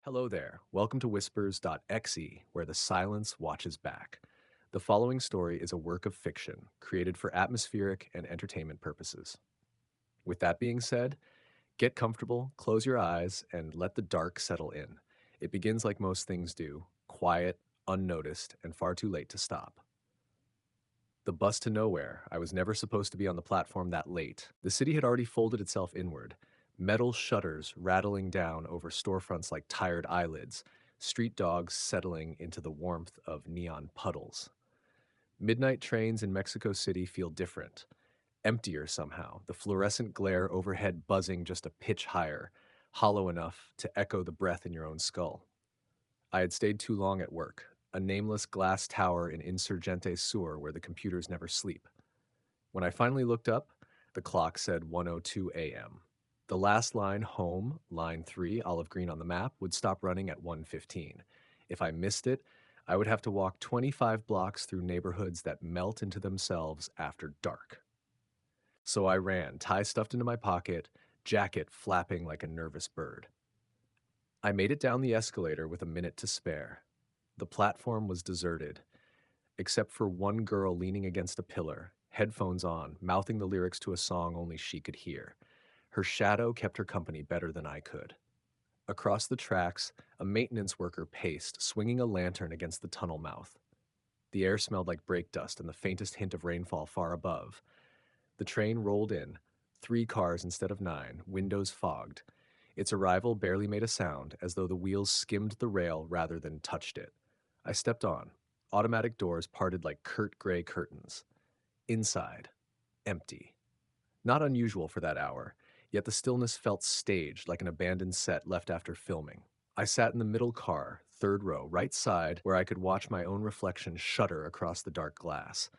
Hello there. Welcome to Whispers.exe, where the silence watches back. The following story is a work of fiction created for atmospheric and entertainment purposes. With that being said, get comfortable, close your eyes, and let the dark settle in. It begins like most things do, quiet, unnoticed, and far too late to stop. The bus to nowhere. I was never supposed to be on the platform that late. The city had already folded itself inward, metal shutters rattling down over storefronts like tired eyelids, street dogs settling into the warmth of neon puddles. Midnight trains in Mexico City feel different, emptier somehow, the fluorescent glare overhead buzzing just a pitch higher, hollow enough to echo the breath in your own skull. I had stayed too long at work, a nameless glass tower in Insurgente Sur where the computers never sleep. When I finally looked up, the clock said 1:02 a.m. The last line home, line 3, olive green on the map, would stop running at 1:15. If I missed it, I would have to walk 25 blocks through neighborhoods that melt into themselves after dark. So I ran, tie stuffed into my pocket, jacket flapping like a nervous bird. I made it down the escalator with a minute to spare. The platform was deserted, except for one girl leaning against a pillar, headphones on, mouthing the lyrics to a song only she could hear. Her shadow kept her company better than I could. Across the tracks, a maintenance worker paced, swinging a lantern against the tunnel mouth. The air smelled like brake dust and the faintest hint of rainfall far above. The train rolled in, 3 cars instead of 9, windows fogged. Its arrival barely made a sound, as though the wheels skimmed the rail rather than touched it. I stepped on. Automatic doors parted like curt gray curtains. Inside, empty. Not unusual for that hour, yet the stillness felt staged like an abandoned set left after filming. I sat in the middle car, third row, right side, where I could watch my own reflection shudder across the dark glass.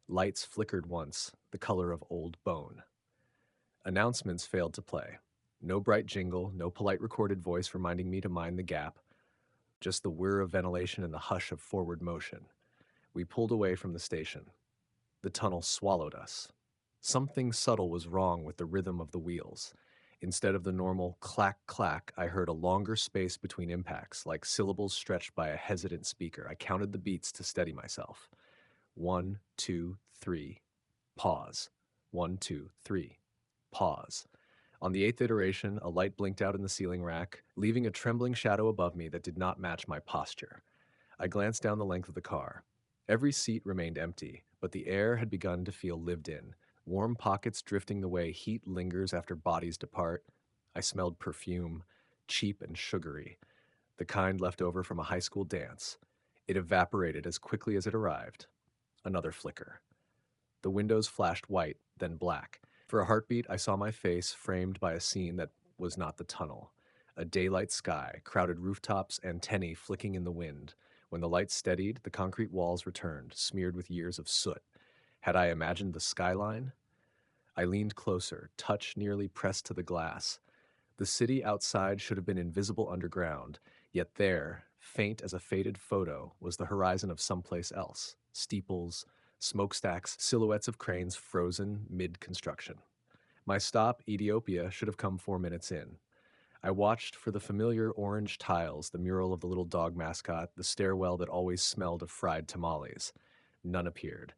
Lights flickered once, the color of old bone. Announcements failed to play. No bright jingle, no polite recorded voice reminding me to mind the gap, just the whir of ventilation and the hush of forward motion. We pulled away from the station. The tunnel swallowed us. Something subtle was wrong with the rhythm of the wheels. Instead of the normal clack clack, I heard a longer space between impacts, like syllables stretched by a hesitant speaker. I counted the beats to steady myself. 1, 2, 3, pause. 1, 2, 3, pause. On the eighth iteration, a light blinked out in the ceiling rack, leaving a trembling shadow above me that did not match my posture. I glanced down the length of the car. Every seat remained empty, but the air had begun to feel lived in, warm pockets drifting the way heat lingers after bodies depart. I smelled perfume, cheap and sugary, the kind left over from a high school dance. It evaporated as quickly as it arrived. Another flicker. The windows flashed white, then black. For a heartbeat, I saw my face framed by a scene that was not the tunnel. A daylight sky, crowded rooftops, antennae flicking in the wind. When the light steadied, the concrete walls returned, smeared with years of soot. Had I imagined the skyline? I leaned closer, touch nearly pressed to the glass. The city outside should have been invisible underground, yet there, faint as a faded photo, was the horizon of someplace else. Steeples, smokestacks, silhouettes of cranes frozen mid-construction. My stop, Ethiopia, should have come 4 minutes in. I watched for the familiar orange tiles, the mural of the little dog mascot, the stairwell that always smelled of fried tamales. None appeared.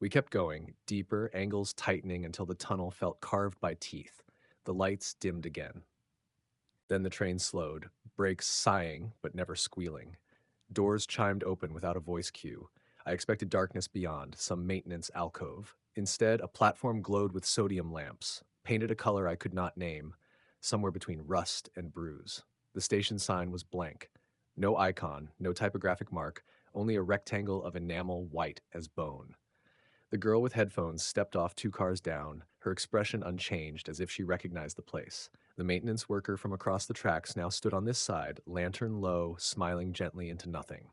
We kept going, deeper, angles tightening until the tunnel felt carved by teeth. The lights dimmed again. Then the train slowed, brakes sighing but never squealing. Doors chimed open without a voice cue. I expected darkness beyond, some maintenance alcove. Instead, a platform glowed with sodium lamps, painted a color I could not name, somewhere between rust and bruise. The station sign was blank. No icon, no typographic mark, only a rectangle of enamel white as bone. The girl with headphones stepped off 2 cars down, her expression unchanged as if she recognized the place. The maintenance worker from across the tracks now stood on this side, lantern low, smiling gently into nothing.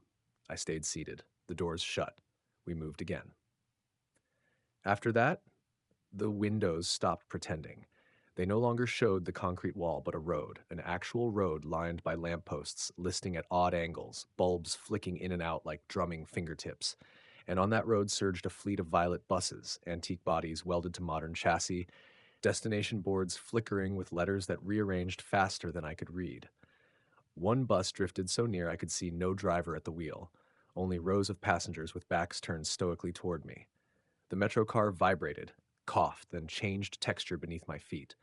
I stayed seated. The doors shut. We moved again. After that, the windows stopped pretending. They no longer showed the concrete wall, but a road, an actual road lined by lampposts listing at odd angles, bulbs flicking in and out like drumming fingertips. And on that road surged a fleet of violet buses, antique bodies welded to modern chassis, destination boards flickering with letters that rearranged faster than I could read. One bus drifted so near I could see no driver at the wheel, only rows of passengers with backs turned stoically toward me. The metro car vibrated, coughed, then changed texture beneath my feet.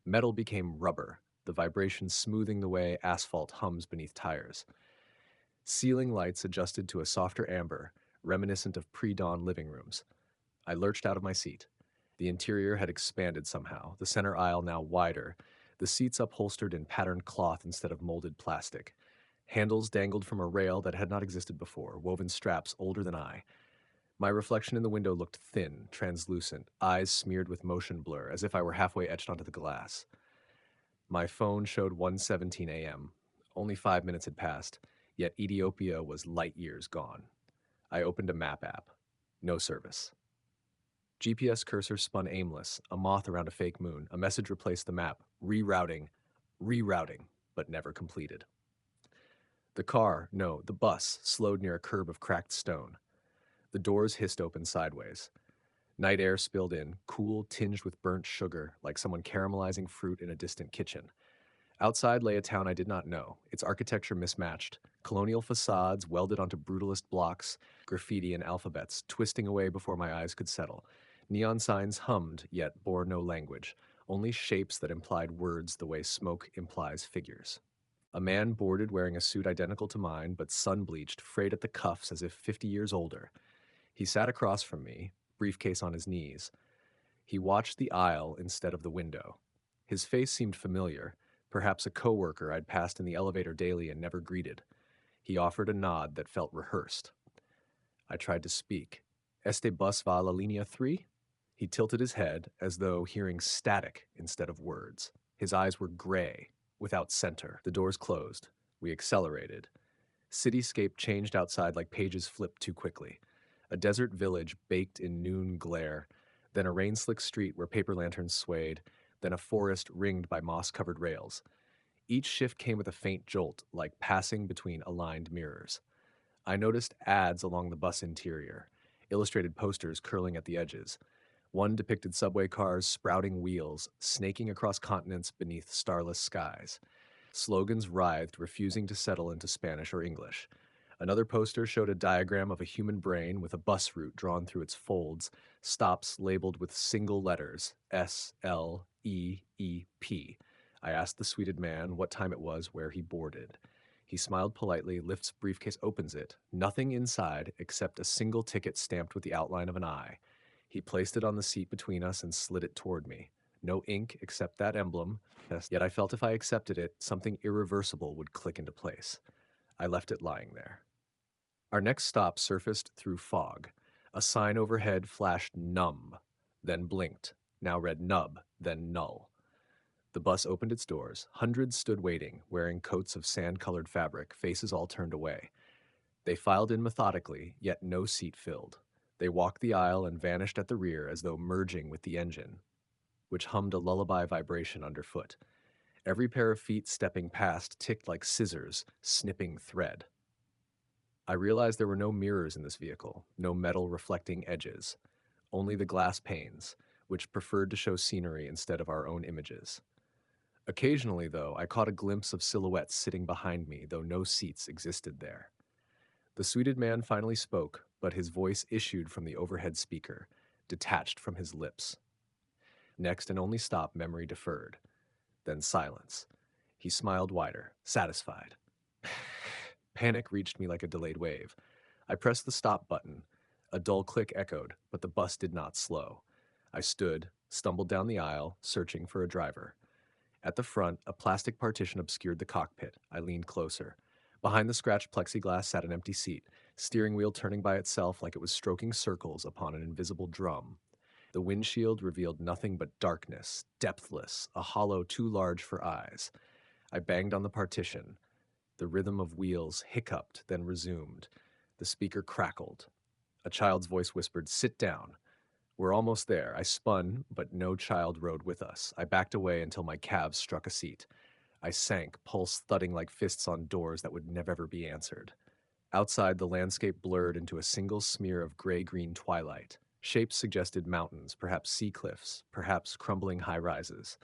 Metal became rubber, the vibration smoothing the way asphalt hums beneath tires. Ceiling lights adjusted to a softer amber, reminiscent of pre-dawn living rooms. I lurched out of my seat. The interior had expanded somehow, the center aisle now wider, the seats upholstered in patterned cloth instead of molded plastic. Handles dangled from a rail that had not existed before, woven straps older than I. My reflection in the window looked thin, translucent, eyes smeared with motion blur, as if I were halfway etched onto the glass. My phone showed 1:17 a.m. Only 5 minutes had passed, yet Ethiopia was light years gone. I opened a map app. No service. GPS cursor spun aimless, a moth around a fake moon. A message replaced the map. Rerouting, but never completed. The car, no, the bus, slowed near a curb of cracked stone. The doors hissed open sideways. Night air spilled in, cool, tinged with burnt sugar, like someone caramelizing fruit in a distant kitchen. Outside lay a town I did not know, its architecture mismatched, colonial facades welded onto brutalist blocks, graffiti and alphabets twisting away before my eyes could settle. Neon signs hummed, yet bore no language, only shapes that implied words the way smoke implies figures. A man boarded wearing a suit identical to mine, but sun-bleached, frayed at the cuffs as if 50 years older. He sat across from me, briefcase on his knees. He watched the aisle instead of the window. His face seemed familiar, perhaps a coworker I'd passed in the elevator daily and never greeted. He offered a nod that felt rehearsed. I tried to speak. Este bus va a la línea 3? He tilted his head as though hearing static instead of words. His eyes were gray, without center. The doors closed. We accelerated. Cityscape changed outside like pages flipped too quickly. A desert village baked in noon glare, then a rain-slick street where paper lanterns swayed, then a forest ringed by moss-covered rails. Each shift came with a faint jolt, like passing between aligned mirrors. I noticed ads along the bus interior, illustrated posters curling at the edges. One depicted subway cars sprouting wheels, snaking across continents beneath starless skies. Slogans writhed, refusing to settle into Spanish or English. Another poster showed a diagram of a human brain with a bus route drawn through its folds, stops labeled with single letters, SLEEP. I asked the sweeted man what time it was where he boarded. He smiled politely, lifts briefcase, opens it. Nothing inside except a single ticket stamped with the outline of an eye. He placed it on the seat between us and slid it toward me. No ink except that emblem, yet I felt if I accepted it, something irreversible would click into place. I left it lying there. Our next stop surfaced through fog. A sign overhead flashed numb, then blinked, now read nub, then null. The bus opened its doors. Hundreds stood waiting, wearing coats of sand-colored fabric, faces all turned away. They filed in methodically, yet no seat filled. They walked the aisle and vanished at the rear as though merging with the engine, which hummed a lullaby vibration underfoot. Every pair of feet stepping past ticked like scissors, snipping thread. I realized there were no mirrors in this vehicle, no metal reflecting edges, only the glass panes, which preferred to show scenery instead of our own images. Occasionally, though, I caught a glimpse of silhouettes sitting behind me, though no seats existed there. The sweeted man finally spoke, but his voice issued from the overhead speaker, detached from his lips. Next and only stop memory deferred. Then silence. He smiled wider, satisfied. Panic reached me like a delayed wave. I pressed the stop button. A dull click echoed, but the bus did not slow. I stood, stumbled down the aisle, searching for a driver. At the front, a plastic partition obscured the cockpit. I leaned closer. Behind the scratched plexiglass sat an empty seat, steering wheel turning by itself like it was stroking circles upon an invisible drum. The windshield revealed nothing but darkness, depthless, a hollow too large for eyes. I banged on the partition. The rhythm of wheels hiccuped, then resumed. The speaker crackled. A child's voice whispered, "Sit down." We're almost there. I spun, but no child rode with us. I backed away until my calves struck a seat. I sank, pulse thudding like fists on doors that would never ever be answered. Outside, the landscape blurred into a single smear of gray-green twilight. Shapes suggested mountains, perhaps sea cliffs, perhaps crumbling high-rises.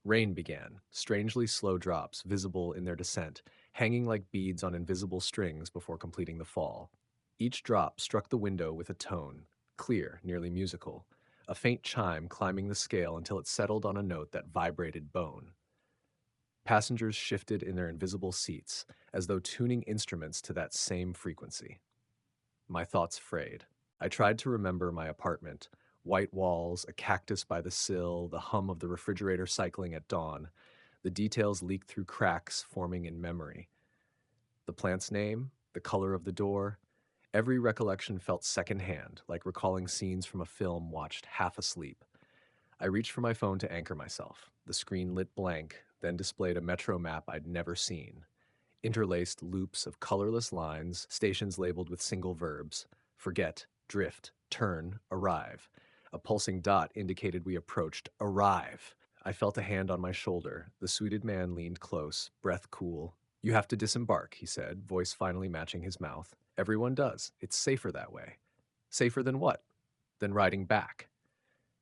Rain began, strangely slow drops visible in their descent, hanging like beads on invisible strings before completing the fall. Each drop struck the window with a tone, clear, nearly musical, a faint chime climbing the scale until it settled on a note that vibrated bone. Passengers shifted in their invisible seats, as though tuning instruments to that same frequency. My thoughts frayed. I tried to remember my apartment: white walls, a cactus by the sill, the hum of the refrigerator cycling at dawn. The details leaked through cracks forming in memory. The plant's name, the color of the door. Every recollection felt secondhand, like recalling scenes from a film watched half asleep. I reached for my phone to anchor myself. The screen lit blank, then displayed a metro map I'd never seen. Interlaced loops of colorless lines, stations labeled with single verbs: forget, drift, turn, arrive. A pulsing dot indicated we approached. Arrive! I felt a hand on my shoulder. The suited man leaned close, breath cool. You have to disembark, he said, voice finally matching his mouth. Everyone does. It's safer that way. Safer than what? Than riding back.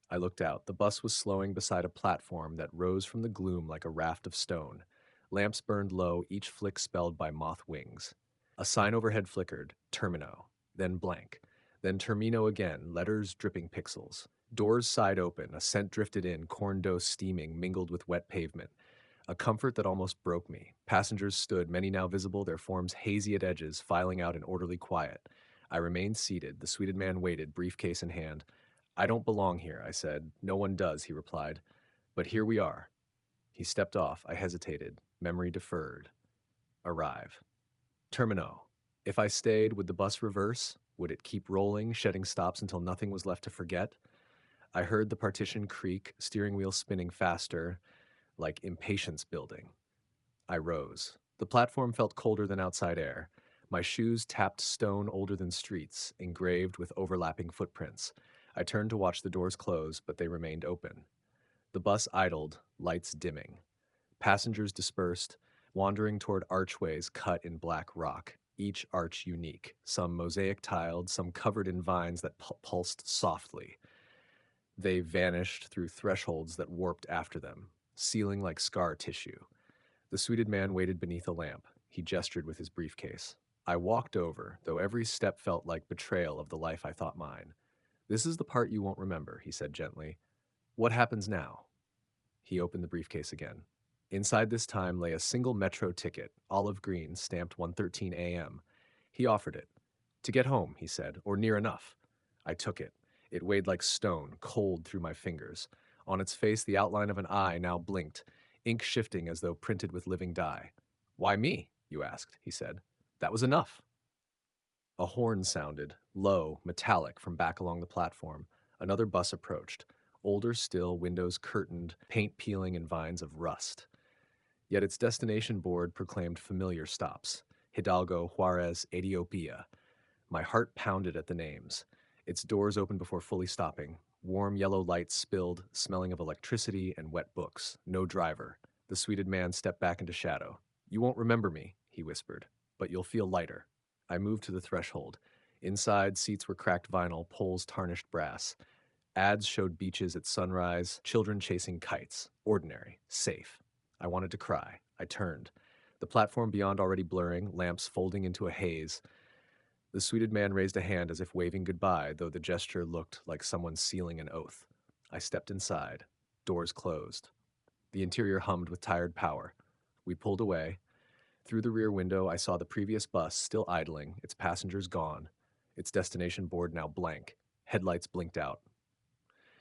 I looked out. The bus was slowing beside a platform that rose from the gloom like a raft of stone. Lamps burned low, each flick spelled by moth wings. A sign overhead flickered, Termino, then blank, then Termino again, letters dripping pixels. Doors sighed open, a scent drifted in, corn dough steaming, mingled with wet pavement. A comfort that almost broke me. Passengers stood, many now visible, their forms hazy at edges, filing out in orderly quiet. I remained seated. The suited man waited, briefcase in hand. I don't belong here, I said. No one does, he replied. But here we are. He stepped off. I hesitated. Memory deferred. Arrive. Termino. If I stayed, would the bus reverse? Would it keep rolling, shedding stops until nothing was left to forget? I heard the partition creak, steering wheel spinning faster, like impatience building. I rose. The platform felt colder than outside air. My shoes tapped stone older than streets, engraved with overlapping footprints. I turned to watch the doors close, but they remained open. The bus idled, lights dimming. Passengers dispersed, wandering toward archways cut in black rock, each arch unique, some mosaic tiled, some covered in vines that pulsed softly. They vanished through thresholds that warped after them, sealing like scar tissue. The suited man waited beneath a lamp. He gestured with his briefcase. I walked over, though every step felt like betrayal of the life I thought mine. This is the part you won't remember, he said gently. What happens now? He opened the briefcase again. Inside this time lay a single metro ticket, olive green, stamped 1:13 a.m. He offered it. To get home, he said, or near enough. I took it. It weighed like stone, cold through my fingers. On its face, the outline of an eye now blinked, ink shifting as though printed with living dye. Why me? You asked, he said. That was enough. A horn sounded, low, metallic, from back along the platform. Another bus approached. Older still, windows curtained, paint peeling in vines of rust. Yet its destination board proclaimed familiar stops: Hidalgo, Juarez, Ethiopia. My heart pounded at the names. Its doors opened before fully stopping. Warm yellow light spilled, smelling of electricity and wet books. No driver. The suited man stepped back into shadow. You won't remember me, he whispered, but you'll feel lighter. I moved to the threshold. Inside, seats were cracked vinyl, poles tarnished brass. Ads showed beaches at sunrise, children chasing kites. Ordinary, safe. I wanted to cry. I turned. The platform beyond already blurring, lamps folding into a haze. The suited man raised a hand as if waving goodbye, though the gesture looked like someone sealing an oath. I stepped inside. Doors closed. The interior hummed with tired power. We pulled away. Through the rear window, I saw the previous bus still idling, its passengers gone, its destination board now blank. Headlights blinked out.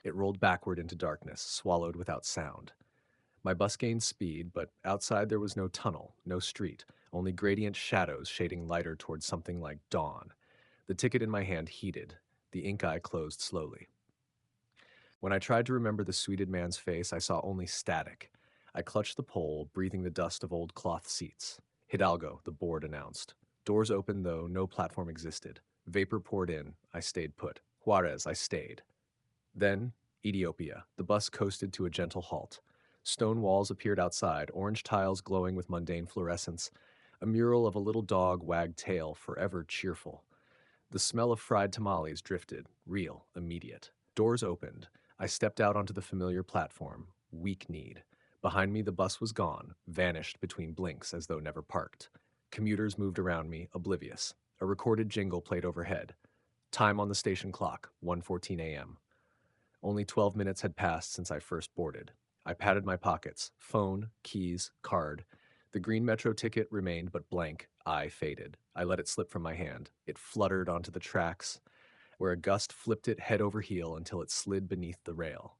It rolled backward into darkness, swallowed without sound. My bus gained speed, but outside there was no tunnel, no street, only gradient shadows shading lighter towards something like dawn. The ticket in my hand heated. The ink eye closed slowly. When I tried to remember the suited man's face, I saw only static. I clutched the pole, breathing the dust of old cloth seats. Hidalgo, the board announced. Doors opened, though no platform existed. Vapor poured in. I stayed put. Juarez, I stayed. Then, Ethiopia. The bus coasted to a gentle halt. Stone walls appeared outside, orange tiles glowing with mundane fluorescence. A mural of a little dog wagged tail, forever cheerful. The smell of fried tamales drifted, real, immediate. Doors opened. I stepped out onto the familiar platform. Weak-kneed. Behind me, the bus was gone, vanished between blinks as though never parked. Commuters moved around me, oblivious. A recorded jingle played overhead. Time on the station clock, 1:14 a.m. Only 12 minutes had passed since I first boarded. I patted my pockets, phone, keys, card. The green metro ticket remained but blank. I faded. I let it slip from my hand. It fluttered onto the tracks, where a gust flipped it head over heel until it slid beneath the rail.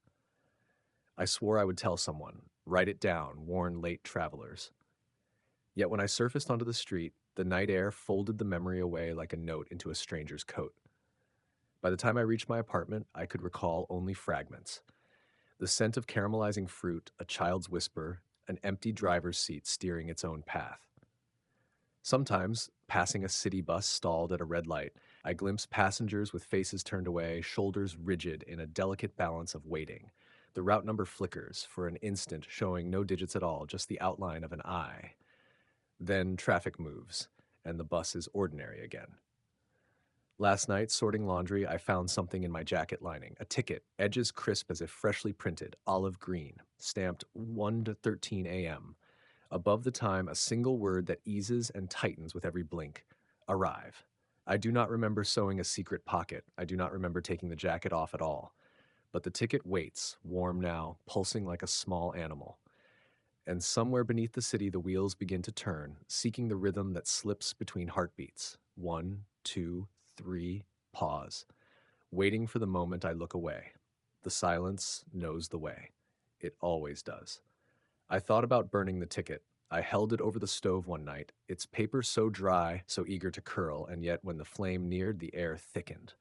I swore I would tell someone, write it down, warn late travelers. Yet when I surfaced onto the street, the night air folded the memory away like a note into a stranger's coat. By the time I reached my apartment, I could recall only fragments. The scent of caramelizing fruit, a child's whisper, an empty driver's seat steering its own path. Sometimes, passing a city bus stalled at a red light, I glimpsed passengers with faces turned away, shoulders rigid in a delicate balance of waiting. The route number flickers, for an instant showing no digits at all, just the outline of an eye. Then traffic moves, and the bus is ordinary again. Last night, sorting laundry, I found something in my jacket lining. A ticket, edges crisp as if freshly printed, olive green, stamped 1 to 13 a.m. Above the time, a single word that eases and tightens with every blink. Arrive. I do not remember sewing a secret pocket. I do not remember taking the jacket off at all. But the ticket waits, warm now, pulsing like a small animal. And somewhere beneath the city, the wheels begin to turn, seeking the rhythm that slips between heartbeats. 1, 2, 3, pause. Waiting for the moment I look away. The silence knows the way. It always does. I thought about burning the ticket. I held it over the stove one night, its paper so dry, so eager to curl, and yet when the flame neared, the air thickened.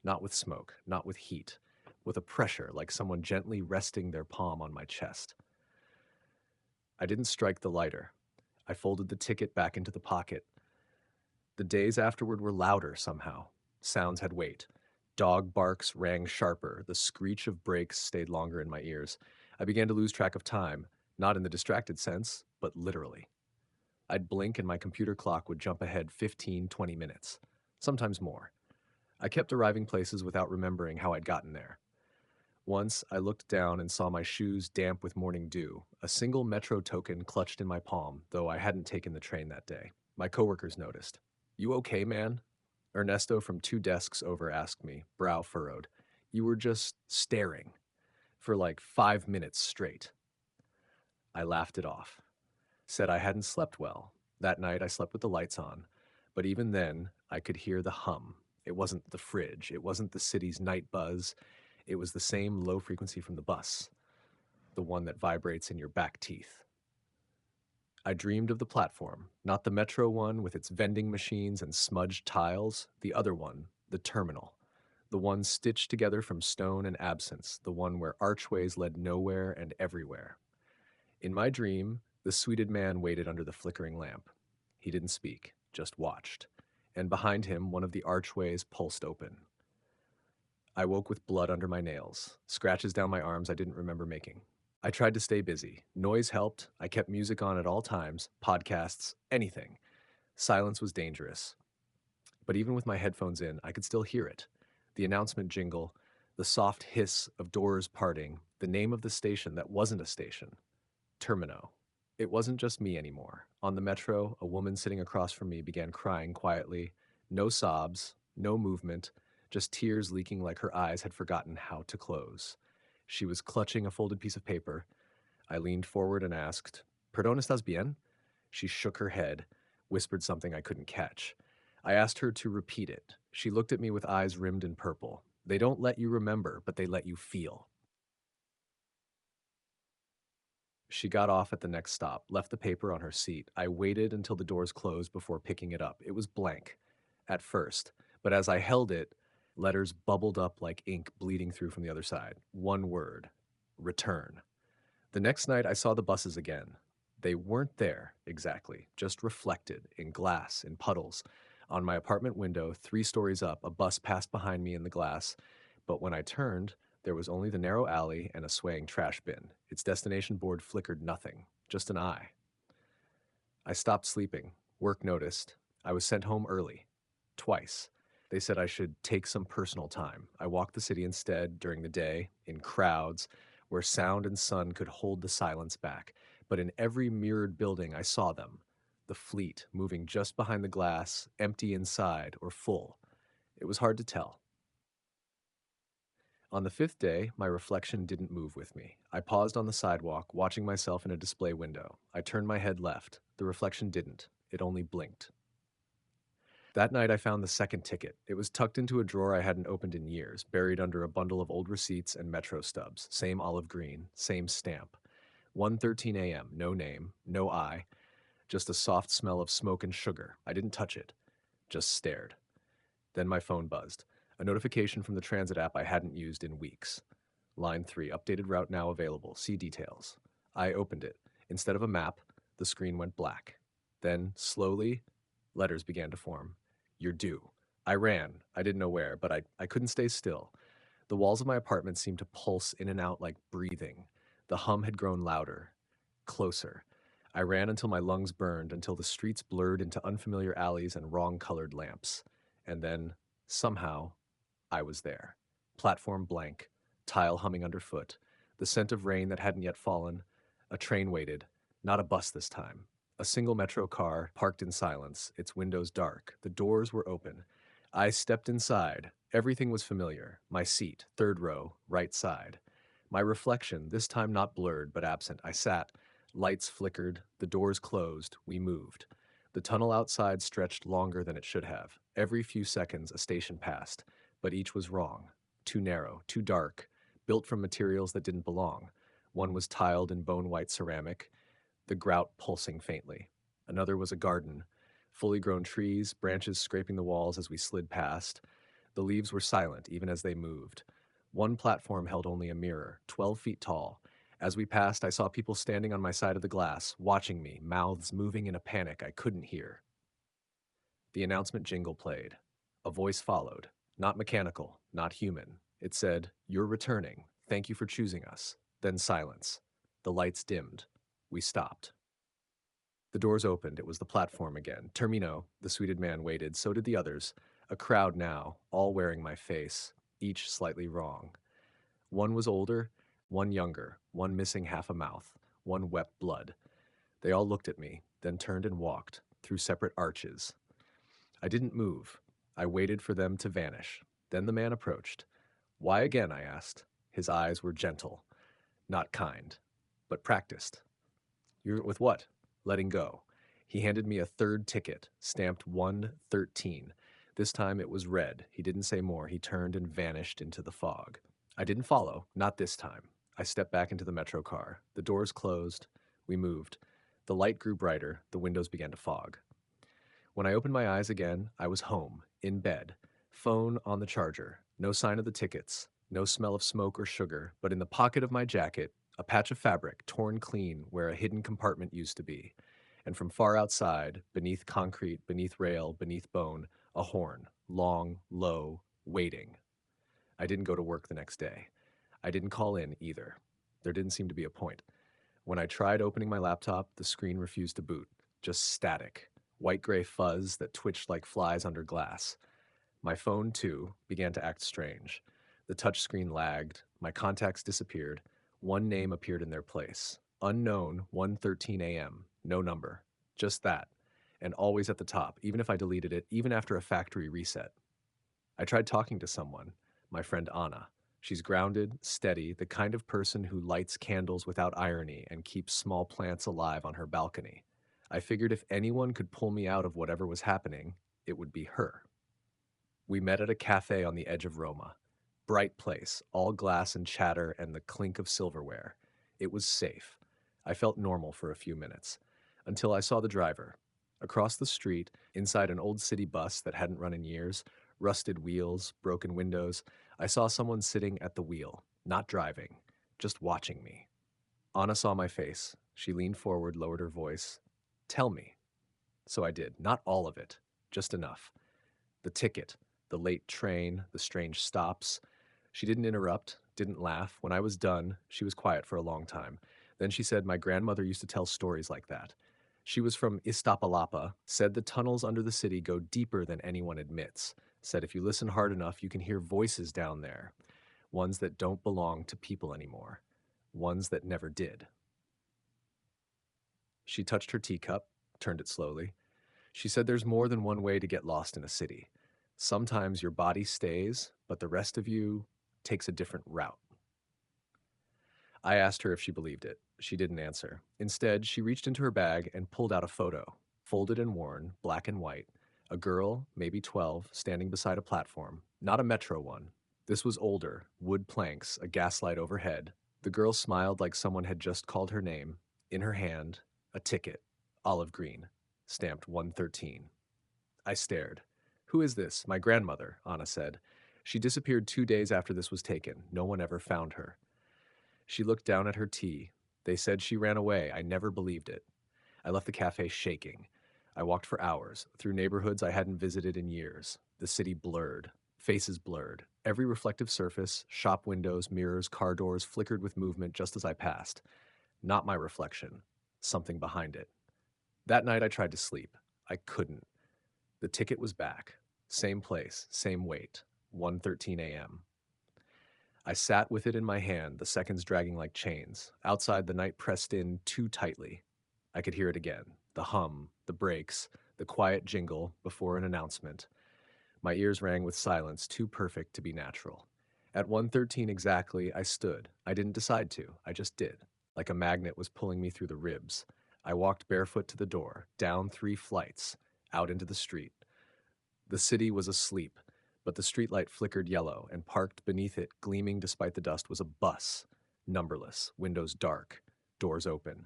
Not with smoke, not with heat, with a pressure like someone gently resting their palm on my chest. I didn't strike the lighter. I folded the ticket back into the pocket. The days afterward were louder somehow. Sounds had weight. Dog barks rang sharper. The screech of brakes stayed longer in my ears. I began to lose track of time, not in the distracted sense, but literally. I'd blink and my computer clock would jump ahead 15, 20 minutes, sometimes more. I kept arriving places without remembering how I'd gotten there. Once, I looked down and saw my shoes damp with morning dew, a single metro token clutched in my palm, though I hadn't taken the train that day. My coworkers noticed. You okay, man? Ernesto from 2 desks over asked me, brow furrowed. You were just staring for like 5 minutes straight. I laughed it off. Said I hadn't slept well. That night I slept with the lights on, but even then I could hear the hum. It wasn't the fridge, it wasn't the city's night buzz, it was the same low frequency from the bus, the one that vibrates in your back teeth. I dreamed of the platform, not the metro one with its vending machines and smudged tiles, the other one, the terminal, the one stitched together from stone and absence, the one where archways led nowhere and everywhere. In my dream, the sweeted man waited under the flickering lamp. He didn't speak, just watched. And behind him, one of the archways pulsed open. I woke with blood under my nails, scratches down my arms I didn't remember making. I tried to stay busy. Noise helped. I kept music on at all times, podcasts, anything. Silence was dangerous. But even with my headphones in, I could still hear it. The announcement jingle, the soft hiss of doors parting, the name of the station that wasn't a station. Termino. It wasn't just me anymore. On the metro, a woman sitting across from me began crying quietly. No sobs, no movement, just tears leaking like her eyes had forgotten how to close. She was clutching a folded piece of paper. I leaned forward and asked, Perdón, estás bien? She shook her head, whispered something I couldn't catch. I asked her to repeat it. She looked at me with eyes rimmed in purple. They don't let you remember, but they let you feel. She got off at the next stop, left the paper on her seat. I waited until the doors closed before picking it up. It was blank at first, but as I held it, letters bubbled up like ink bleeding through from the other side. One word, return. The next night, I saw the buses again. They weren't there, exactly, just reflected, in glass, in puddles. On my apartment window, 3 stories up, a bus passed behind me in the glass, but when I turned, there was only the narrow alley and a swaying trash bin. Its destination board flickered nothing, just an eye. I stopped sleeping. Work noticed. I was sent home early. Twice. They said I should take some personal time. I walked the city instead during the day, in crowds, where sound and sun could hold the silence back. But in every mirrored building, I saw them. the fleet, moving just behind the glass, empty inside or full. It was hard to tell. On the fifth day, my reflection didn't move with me. I paused on the sidewalk, watching myself in a display window. I turned my head left. The reflection didn't. It only blinked. That night, I found the second ticket. It was tucked into a drawer I hadn't opened in years, buried under a bundle of old receipts and metro stubs. Same olive green, same stamp. 1:13 a.m., no name, no I, just a soft smell of smoke and sugar. I didn't touch it, just stared. Then my phone buzzed. A notification from the transit app I hadn't used in weeks. Line 3, updated route now available. See details. I opened it. Instead of a map, the screen went black. Then, slowly, letters began to form. You're due. I ran. I didn't know where, but I couldn't stay still. The walls of my apartment seemed to pulse in and out like breathing. The hum had grown louder, closer. I ran until my lungs burned, until the streets blurred into unfamiliar alleys and wrong-colored lamps. And then, somehow, I was there. Platform blank, tile humming underfoot, the scent of rain that hadn't yet fallen. A train waited, not a bus this time. A single metro car parked in silence, its windows dark. The doors were open. I stepped inside. Everything was familiar. My seat, third row, right side. My reflection, this time not blurred but absent. I sat. Lights flickered. The doors closed. We moved. The tunnel outside stretched longer than it should have. Every few seconds, a station passed, but each was wrong. Too narrow, too dark, built from materials that didn't belong. One was tiled in bone-white ceramic, the grout pulsing faintly. Another was a garden, fully grown trees, branches scraping the walls as we slid past. The leaves were silent, even as they moved. One platform held only a mirror, 12 feet tall. As we passed, I saw people standing on my side of the glass, watching me, mouths moving in a panic I couldn't hear. The announcement jingle played. A voice followed, not mechanical, not human. It said, "You're returning. Thank you for choosing us." Then silence. The lights dimmed. We stopped. The doors opened. It was the platform again. Termino, the suited man, waited. So did the others. A crowd now, all wearing my face, each slightly wrong. One was older, one younger, one missing half a mouth, one wept blood. They all looked at me, then turned and walked, through separate arches. I didn't move. I waited for them to vanish. Then the man approached. "Why again?" I asked. His eyes were gentle, not kind, but practiced. "You're with what?" "Letting go." He handed me a third ticket, stamped 113. This time it was red. He didn't say more. He turned and vanished into the fog. I didn't follow, not this time. I stepped back into the metro car. The doors closed. We moved. The light grew brighter. The windows began to fog. When I opened my eyes again, I was home, in bed, phone on the charger, no sign of the tickets, no smell of smoke or sugar, but in the pocket of my jacket, a patch of fabric torn clean where a hidden compartment used to be. And from far outside, beneath concrete, beneath rail, beneath bone, a horn, long, low, waiting. I didn't go to work the next day. I didn't call in either. There didn't seem to be a point. When I tried opening my laptop, the screen refused to boot, just static. White-gray fuzz that twitched like flies under glass. My phone, too, began to act strange. The touchscreen lagged, my contacts disappeared, one name appeared in their place. Unknown, 1:13 a.m., no number. Just that. And always at the top, even if I deleted it, even after a factory reset. I tried talking to someone, my friend Anna. She's grounded, steady, the kind of person who lights candles without irony and keeps small plants alive on her balcony. I figured if anyone could pull me out of whatever was happening, it would be her. We met at a cafe on the edge of Roma. Bright place, all glass and chatter and the clink of silverware. It was safe. I felt normal for a few minutes, until I saw the driver. Across the street, inside an old city bus that hadn't run in years, rusted wheels, broken windows, I saw someone sitting at the wheel, not driving, just watching me. Anna saw my face. She leaned forward, lowered her voice. "Tell me." So I did. Not all of it, just enough. The ticket, the late train, the strange stops. She didn't interrupt, didn't laugh. When I was done, she was quiet for a long time. Then she said my grandmother used to tell stories like that. She was from Iztapalapa, said the tunnels under the city go deeper than anyone admits. Said if you listen hard enough, you can hear voices down there. Ones that don't belong to people anymore. Ones that never did. She touched her teacup, turned it slowly. She said there's more than one way to get lost in a city. Sometimes your body stays, but the rest of you takes a different route. I asked her if she believed it. She didn't answer. Instead, she reached into her bag and pulled out a photo, folded and worn, black and white. A girl, maybe 12, standing beside a platform, not a metro one. This was older, wood planks, a gaslight overhead. The girl smiled like someone had just called her name. In her hand, a ticket, olive green, stamped 113. I stared. Who is this? My grandmother, Anna said. She disappeared 2 days after this was taken. No one ever found her. She looked down at her tea. They said she ran away. I never believed it. I left the cafe shaking. I walked for hours, through neighborhoods I hadn't visited in years. The city blurred. Faces blurred. Every reflective surface, shop windows, mirrors, car doors flickered with movement just as I passed. Not my reflection. Something behind it. That night I tried to sleep. I couldn't. The ticket was back. Same place, same wait. 1:13 a.m. I sat with it in my hand, the seconds dragging like chains. Outside, the night pressed in too tightly. I could hear it again. The hum, the brakes, the quiet jingle before an announcement. My ears rang with silence too perfect to be natural. At 1:13 exactly, I stood. I didn't decide to. I just did. Like a magnet was pulling me through the ribs. I walked barefoot to the door, down 3 flights, out into the street. The city was asleep, but the streetlight flickered yellow, and parked beneath it, gleaming despite the dust, was a bus. Numberless, windows dark, doors open.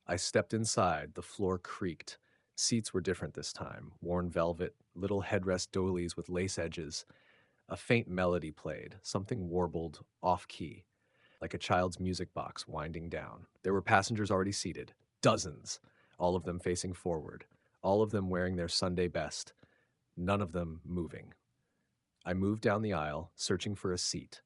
I stepped inside, the floor creaked. Seats were different this time, worn velvet, little headrest doilies with lace edges. A faint melody played, something warbled, off-key, like a child's music box winding down. There were passengers already seated, dozens, all of them facing forward, all of them wearing their Sunday best, none of them moving. I moved down the aisle, searching for a seat.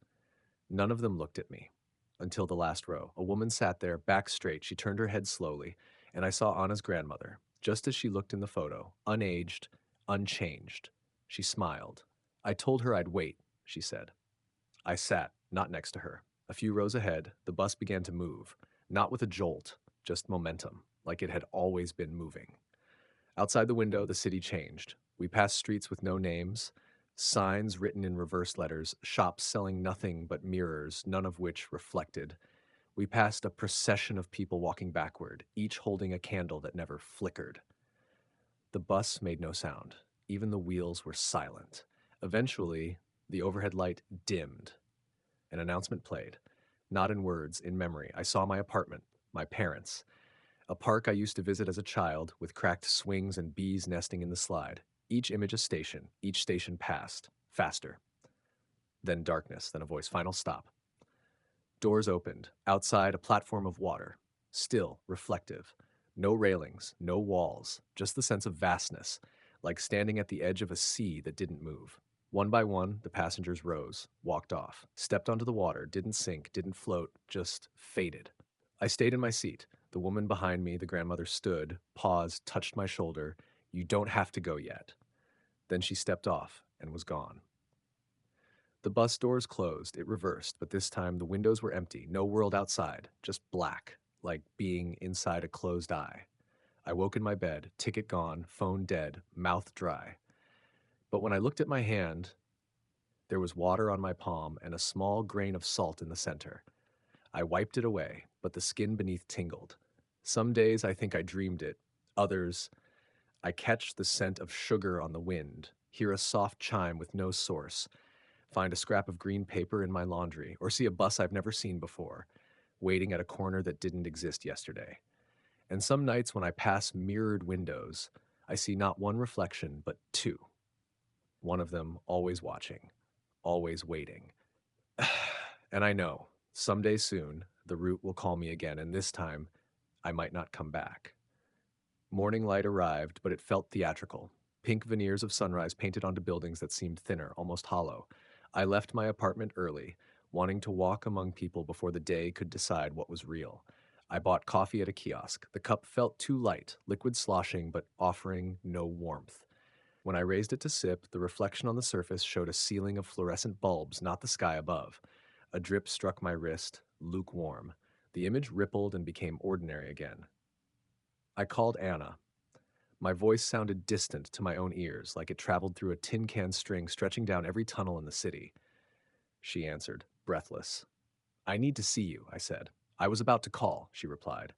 None of them looked at me. Until the last row. A woman sat there, back straight. She turned her head slowly, and I saw Anna's grandmother, just as she looked in the photo, unaged, unchanged. She smiled. I told her I'd wait, she said. I sat, not next to her. A few rows ahead, the bus began to move, not with a jolt, just momentum, like it had always been moving. Outside the window, the city changed. We passed streets with no names, signs written in reverse letters, shops selling nothing but mirrors, none of which reflected. We passed a procession of people walking backward, each holding a candle that never flickered. The bus made no sound. Even the wheels were silent. Eventually, the overhead light dimmed. An announcement played. Not in words, in memory. I saw my apartment, my parents. A park I used to visit as a child, with cracked swings and bees nesting in the slide. Each image a station, each station passed. Faster. Then darkness, then a voice. Final stop. Doors opened. Outside, a platform of water. Still, reflective. No railings, no walls, just the sense of vastness, like standing at the edge of a sea that didn't move. One by one, the passengers rose, walked off, stepped onto the water, didn't sink, didn't float, just faded. I stayed in my seat. The woman behind me, the grandmother, stood, paused, touched my shoulder. You don't have to go yet. Then she stepped off and was gone. The bus doors closed. It reversed, but this time the windows were empty. No world outside, just black, like being inside a closed eye. I woke in my bed, ticket gone, phone dead, mouth dry. But when I looked at my hand, there was water on my palm and a small grain of salt in the center. I wiped it away, but the skin beneath tingled. Some days I think I dreamed it. Others, I catch the scent of sugar on the wind, hear a soft chime with no source, find a scrap of green paper in my laundry, or see a bus I've never seen before, waiting at a corner that didn't exist yesterday. And some nights when I pass mirrored windows, I see not one reflection, but two. One of them always watching, always waiting. And I know, someday soon, the route will call me again, and this time, I might not come back. Morning light arrived, but it felt theatrical. Pink veneers of sunrise painted onto buildings that seemed thinner, almost hollow. I left my apartment early, wanting to walk among people before the day could decide what was real. I bought coffee at a kiosk. The cup felt too light, liquid sloshing, but offering no warmth. When I raised it to sip, the reflection on the surface showed a ceiling of fluorescent bulbs, not the sky above. A drip struck my wrist, lukewarm. The image rippled and became ordinary again. I called Anna. My voice sounded distant to my own ears, like it traveled through a tin can string stretching down every tunnel in the city. She answered, breathless. I need to see you, I said. I was about to call, she replied.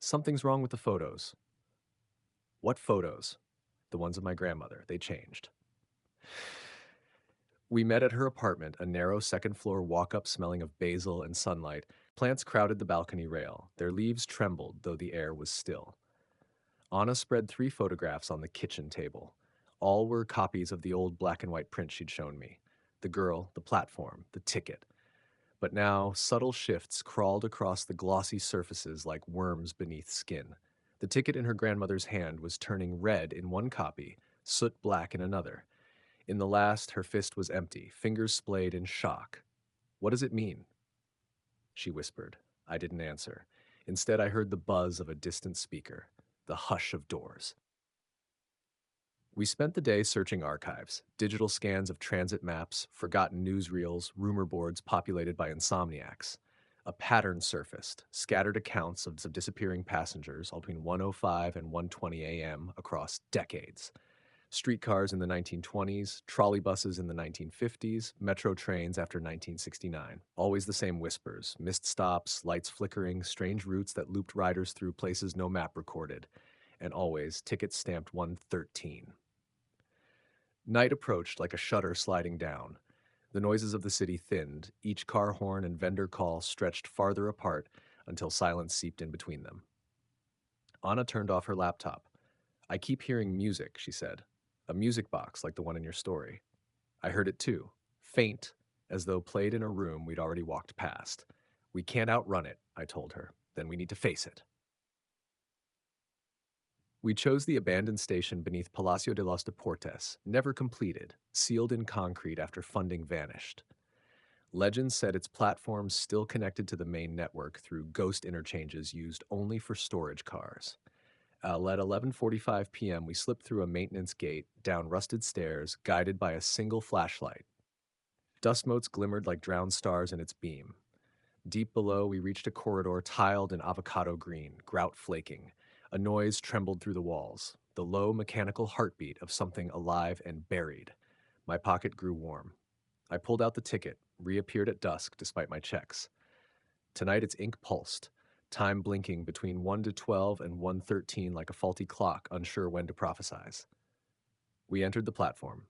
Something's wrong with the photos. What photos? The ones of my grandmother. They changed. We met at her apartment, a narrow second floor walk up smelling of basil and sunlight. Plants crowded the balcony rail. Their leaves trembled, though the air was still. Anna spread 3 photographs on the kitchen table. All were copies of the old black and white print she'd shown me. The girl, the platform, the ticket. But now, subtle shifts crawled across the glossy surfaces like worms beneath skin. The ticket in her grandmother's hand was turning red in one copy, soot black in another. In the last, her fist was empty, fingers splayed in shock. What does it mean? She whispered. I didn't answer. Instead, I heard the buzz of a distant speaker, the hush of doors. We spent the day searching archives, digital scans of transit maps, forgotten newsreels, rumor boards populated by insomniacs. A pattern surfaced, scattered accounts of disappearing passengers all between 1:05 and 1:20 a.m. across decades. Streetcars in the 1920s, trolley buses in the 1950s, metro trains after 1969. Always the same whispers, missed stops, lights flickering, strange routes that looped riders through places no map recorded, and always tickets stamped 113. Night approached like a shutter sliding down. The noises of the city thinned, each car horn and vendor call stretched farther apart until silence seeped in between them. Anna turned off her laptop. I keep hearing music, she said. A music box like the one in your story. I heard it too, faint, as though played in a room we'd already walked past. We can't outrun it, I told her. Then we need to face it. We chose the abandoned station beneath Palacio de los Deportes, never completed, sealed in concrete after funding vanished. Legend said its platforms still connected to the main network through ghost interchanges used only for storage cars. At 11:45 p.m., we slipped through a maintenance gate, down rusted stairs, guided by a single flashlight. Dust motes glimmered like drowned stars in its beam. Deep below, we reached a corridor tiled in avocado green, grout flaking. A noise trembled through the walls, the low mechanical heartbeat of something alive and buried. My pocket grew warm. I pulled out the ticket, reappeared at dusk despite my checks. Tonight its ink pulsed, time blinking between 1 to 12 and 1:13 like a faulty clock unsure when to prophesize. We entered the platform.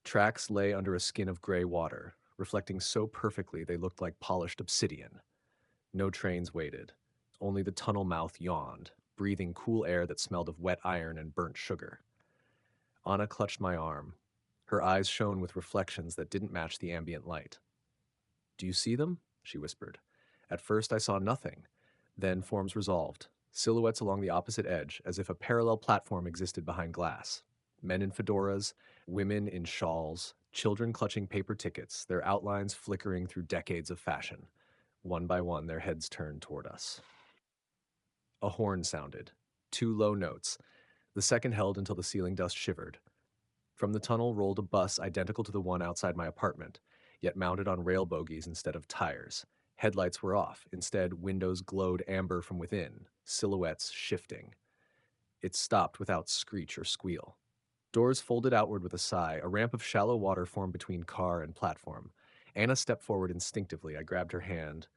Tracks lay under a skin of gray water, reflecting so perfectly they looked like polished obsidian. No trains waited. Only the tunnel mouth yawned, breathing cool air that smelled of wet iron and burnt sugar. Anna clutched my arm. Her eyes shone with reflections that didn't match the ambient light. Do you see them? She whispered. At first I saw nothing. Then forms resolved, silhouettes along the opposite edge, as if a parallel platform existed behind glass. Men in fedoras, women in shawls, children clutching paper tickets, their outlines flickering through decades of fashion. One by one, their heads turned toward us. A horn sounded. 2 low notes. The second held until the ceiling dust shivered. From the tunnel rolled a bus identical to the one outside my apartment, yet mounted on rail bogies instead of tires. Headlights were off. Instead, windows glowed amber from within, silhouettes shifting. It stopped without screech or squeal. Doors folded outward with a sigh. A ramp of shallow water formed between car and platform. Anna stepped forward instinctively. I grabbed her hand.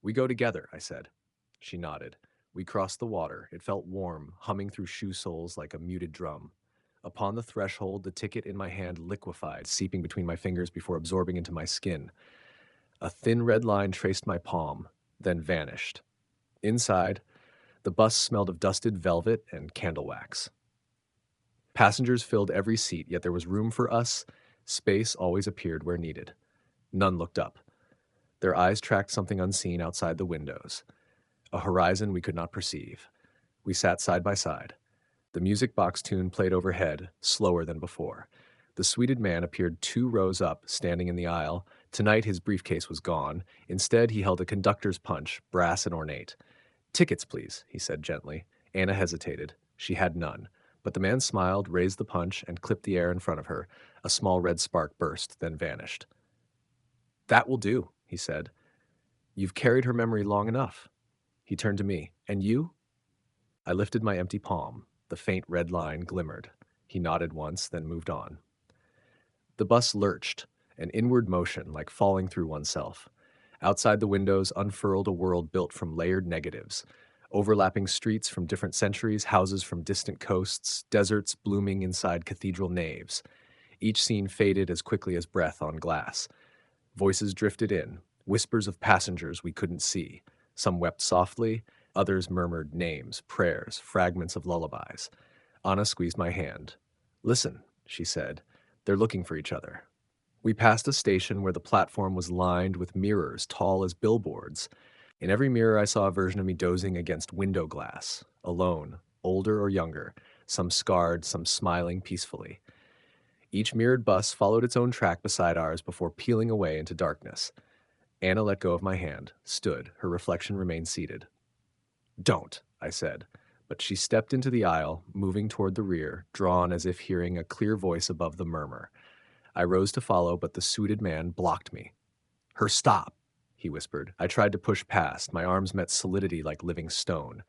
We go together, I said. She nodded. We crossed the water. It felt warm, humming through shoe soles like a muted drum. Upon the threshold, the ticket in my hand liquefied, seeping between my fingers before absorbing into my skin. A thin red line traced my palm, then vanished. Inside, the bus smelled of dusted velvet and candle wax. Passengers filled every seat, yet there was room for us. Space always appeared where needed. None looked up. Their eyes tracked something unseen outside the windows, a horizon we could not perceive. We sat side by side. The music box tune played overhead, slower than before. The sweeted man appeared 2 rows up, standing in the aisle. Tonight his briefcase was gone. Instead, he held a conductor's punch, brass and ornate. Tickets, please, he said gently. Anna hesitated. She had none. But the man smiled, raised the punch, and clipped the air in front of her. A small red spark burst, then vanished. That will do, he said. You've carried her memory long enough. He turned to me. And you? I lifted my empty palm. The faint red line glimmered. He nodded once, then moved on. The bus lurched, an inward motion like falling through oneself. Outside the windows unfurled a world built from layered negatives, overlapping streets from different centuries, houses from distant coasts, deserts blooming inside cathedral naves. Each scene faded as quickly as breath on glass. Voices drifted in, whispers of passengers we couldn't see. Some wept softly, others murmured names, prayers, fragments of lullabies. Anna squeezed my hand. "Listen," she said. "They're looking for each other." We passed a station where the platform was lined with mirrors tall as billboards. In every mirror, I saw a version of me dozing against window glass, alone, older or younger, some scarred, some smiling peacefully. Each mirrored bus followed its own track beside ours before peeling away into darkness. Anna let go of my hand, stood, her reflection remained seated. "Don't," I said, but she stepped into the aisle, moving toward the rear, drawn as if hearing a clear voice above the murmur. I rose to follow, but the suited man blocked me. "Her stop," he whispered. I tried to push past. My arms met solidity like living stone.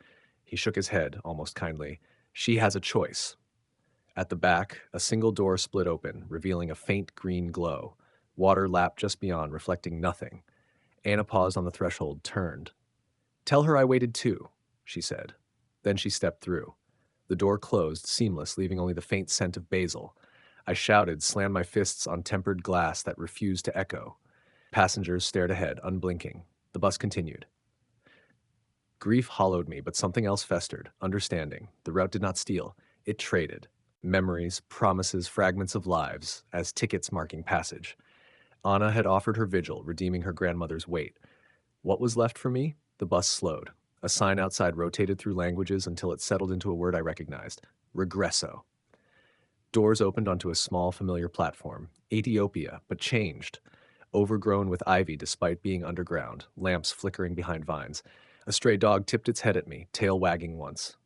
He shook his head, almost kindly. "She has a choice." At the back, a single door split open, revealing a faint green glow. Water lapped just beyond, reflecting nothing. Anna paused on the threshold, turned. "Tell her I waited too," she said. Then she stepped through. The door closed, seamless, leaving only the faint scent of basil. I shouted, slammed my fists on tempered glass that refused to echo. Passengers stared ahead, unblinking. The bus continued. Grief hollowed me, but something else festered, understanding. The route did not steal. It traded. Memories, promises, fragments of lives, as tickets marking passage. Anna had offered her vigil, redeeming her grandmother's weight. What was left for me? The bus slowed. A sign outside rotated through languages until it settled into a word I recognized. Regresso. Doors opened onto a small, familiar platform. Ethiopia, but changed. Overgrown with ivy despite being underground, lamps flickering behind vines. A stray dog tipped its head at me, tail wagging once.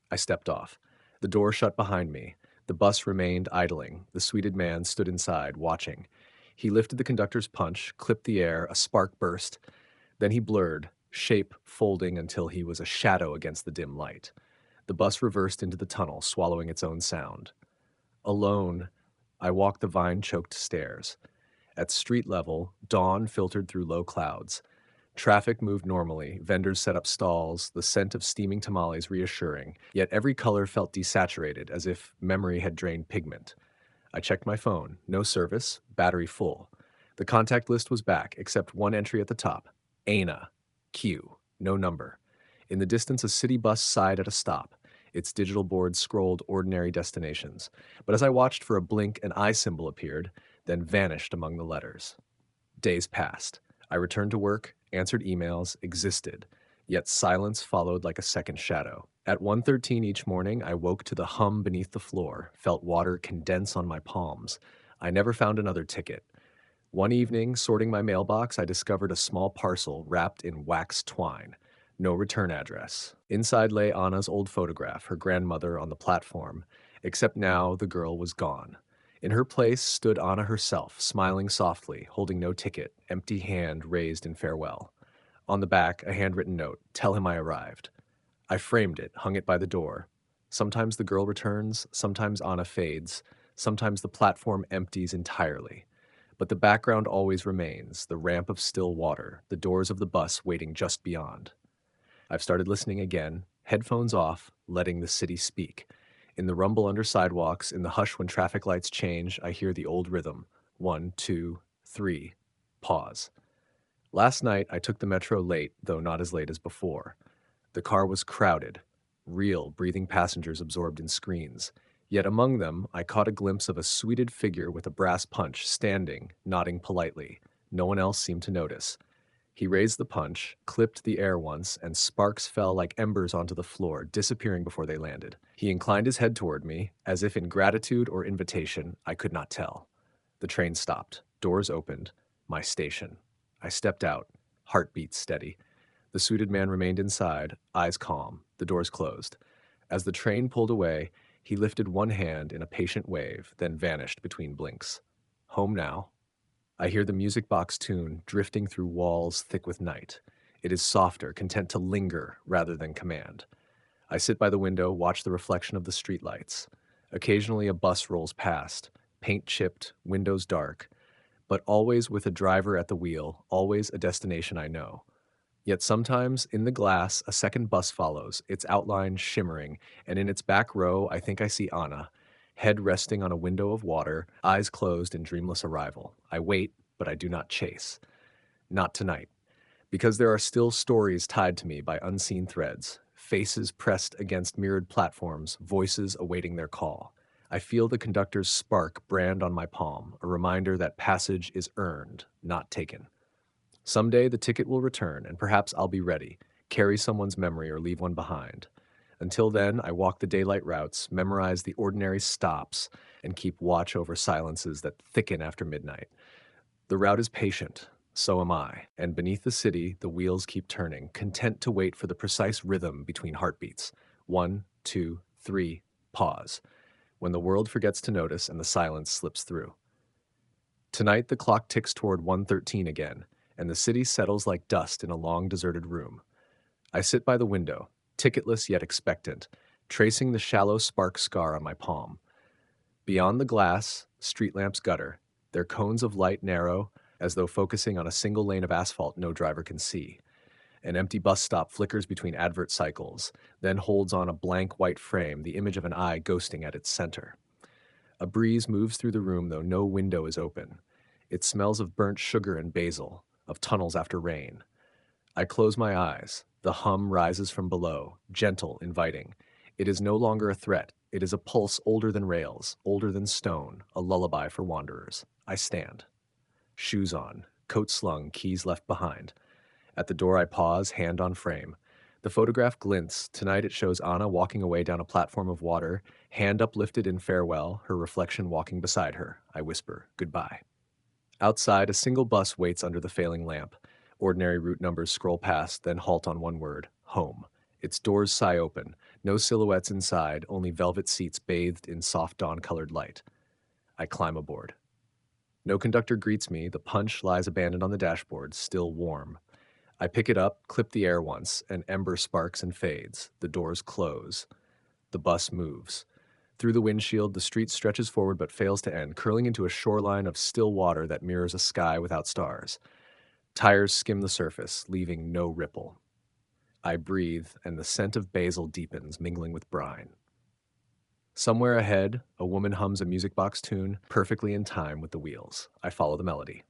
I stepped off. The door shut behind me. The bus remained idling. The suited man stood inside, watching. He lifted the conductor's punch, clipped the air, a spark burst. Then he blurred, shape folding until he was a shadow against the dim light. The bus reversed into the tunnel, swallowing its own sound. Alone, I walked the vine-choked stairs. At street level, dawn filtered through low clouds. Traffic moved normally, vendors set up stalls, the scent of steaming tamales reassuring, yet every color felt desaturated, as if memory had drained pigment. I checked my phone. No service, battery full. The contact list was back, except one entry at the top. Ana. Q. No number. In the distance, a city bus sighed at a stop. Its digital board scrolled ordinary destinations. But as I watched for a blink, an eye symbol appeared, then vanished among the letters. Days passed. I returned to work, answered emails, existed. Yet silence followed like a second shadow. At 1:13 each morning, I woke to the hum beneath the floor, felt water condense on my palms. I never found another ticket. One evening, sorting my mailbox, I discovered a small parcel wrapped in wax twine. No return address. Inside lay Anna's old photograph, her grandmother on the platform, except now the girl was gone. In her place stood Anna herself, smiling softly, holding no ticket, empty hand raised in farewell. On the back, a handwritten note, "Tell him I arrived." I framed it, hung it by the door. Sometimes the girl returns, sometimes Anna fades, sometimes the platform empties entirely. But the background always remains, the ramp of still water, the doors of the bus waiting just beyond. I've started listening again, headphones off, letting the city speak. In the rumble under sidewalks, in the hush when traffic lights change, I hear the old rhythm. 1, 2, 3. Pause. Last night, I took the metro late, though not as late as before. The car was crowded, real, breathing passengers absorbed in screens. Yet among them, I caught a glimpse of a suited figure with a brass punch, standing, nodding politely. No one else seemed to notice. He raised the punch, clipped the air once, and sparks fell like embers onto the floor, disappearing before they landed. He inclined his head toward me, as if in gratitude or invitation, I could not tell. The train stopped. Doors opened. My station. I stepped out, heartbeat steady. The suited man remained inside, eyes calm. The doors closed. As the train pulled away, he lifted one hand in a patient wave, then vanished between blinks. Home now. I hear the music box tune drifting through walls thick with night. It is softer, content to linger rather than command. I sit by the window, watch the reflection of the streetlights. Occasionally, a bus rolls past, paint chipped, windows dark, but always with a driver at the wheel, always a destination I know. Yet sometimes, in the glass, a second bus follows, its outline shimmering, and in its back row, I think I see Anna, head resting on a window of water, eyes closed in dreamless arrival. I wait, but I do not chase. Not tonight, because there are still stories tied to me by unseen threads, faces pressed against mirrored platforms, voices awaiting their call. I feel the conductor's spark brand on my palm, a reminder that passage is earned, not taken. Someday the ticket will return, and perhaps I'll be ready, carry someone's memory or leave one behind. Until then, I walk the daylight routes, memorize the ordinary stops, and keep watch over silences that thicken after midnight. The route is patient, so am I, and beneath the city, the wheels keep turning, content to wait for the precise rhythm between heartbeats. One, two, three, pause. When the world forgets to notice and the silence slips through. Tonight, the clock ticks toward 1:13 again, and the city settles like dust in a long deserted room. I sit by the window, ticketless yet expectant, tracing the shallow spark scar on my palm. Beyond the glass, street lamps gutter, their cones of light narrow, as though focusing on a single lane of asphalt no driver can see. An empty bus stop flickers between advert cycles, then holds on a blank white frame, the image of an eye ghosting at its center. A breeze moves through the room, though no window is open. It smells of burnt sugar and basil, of tunnels after rain. I close my eyes. The hum rises from below, gentle, inviting. It is no longer a threat. It is a pulse older than rails, older than stone, a lullaby for wanderers. I stand. Shoes on, coat slung, keys left behind. At the door I pause, hand on frame. The photograph glints. Tonight it shows Anna walking away down a platform of water, hand uplifted in farewell, her reflection walking beside her. I whisper, goodbye. Outside, a single bus waits under the failing lamp. Ordinary route numbers scroll past, then halt on one word, home. Its doors sigh open. No silhouettes inside, only velvet seats bathed in soft dawn-colored light. I climb aboard. No conductor greets me. The punch lies abandoned on the dashboard, still warm. I pick it up, clip the air once, an ember sparks and fades. The doors close. The bus moves. Through the windshield, the street stretches forward but fails to end, curling into a shoreline of still water that mirrors a sky without stars. Tires skim the surface, leaving no ripple. I breathe, and the scent of basil deepens, mingling with brine. Somewhere ahead, a woman hums a music box tune, perfectly in time with the wheels. I follow the melody.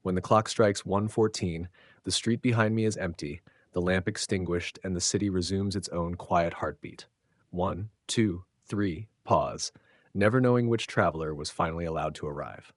When the clock strikes 1:14, the street behind me is empty, the lamp extinguished, and the city resumes its own quiet heartbeat. 1, 2, 3, pause, never knowing which traveler was finally allowed to arrive.